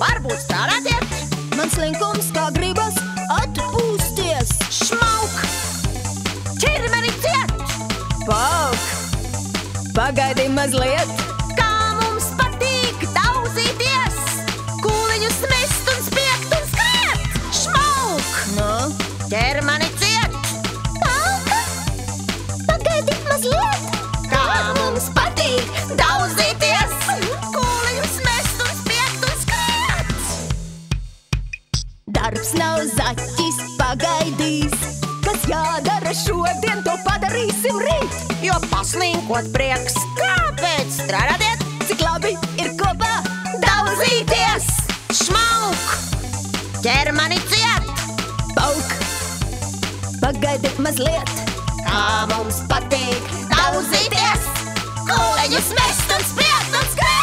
varbūt strādātiet. Man slinkums kā gribas atpūsties. Šmauk! Ķermeni ciet! Pauk! Pagaidi mazliet. Kā mums patīk daudzīties! Kūliņus mest un spiegt un skriet! Šmauk! Nu? Ķermeni ciet! Pauka! Pagaidi mazliet. Kā mums patīk daudzīties! Kūliņus mest un spiegt un skriet! Darbs nav zaķis, pagaidīs. Kas jādara šodien, to padarīsim rīt. Jo paslinkot prieks, kāpēc strādātiet? Cik labi ir kopā Daudzīties! Šmauk! Ķermeni ciet! pauk. Pagaidi mazliet. Kā mums patīk daudzīties! Kūleņus mest un spriegt un skriet!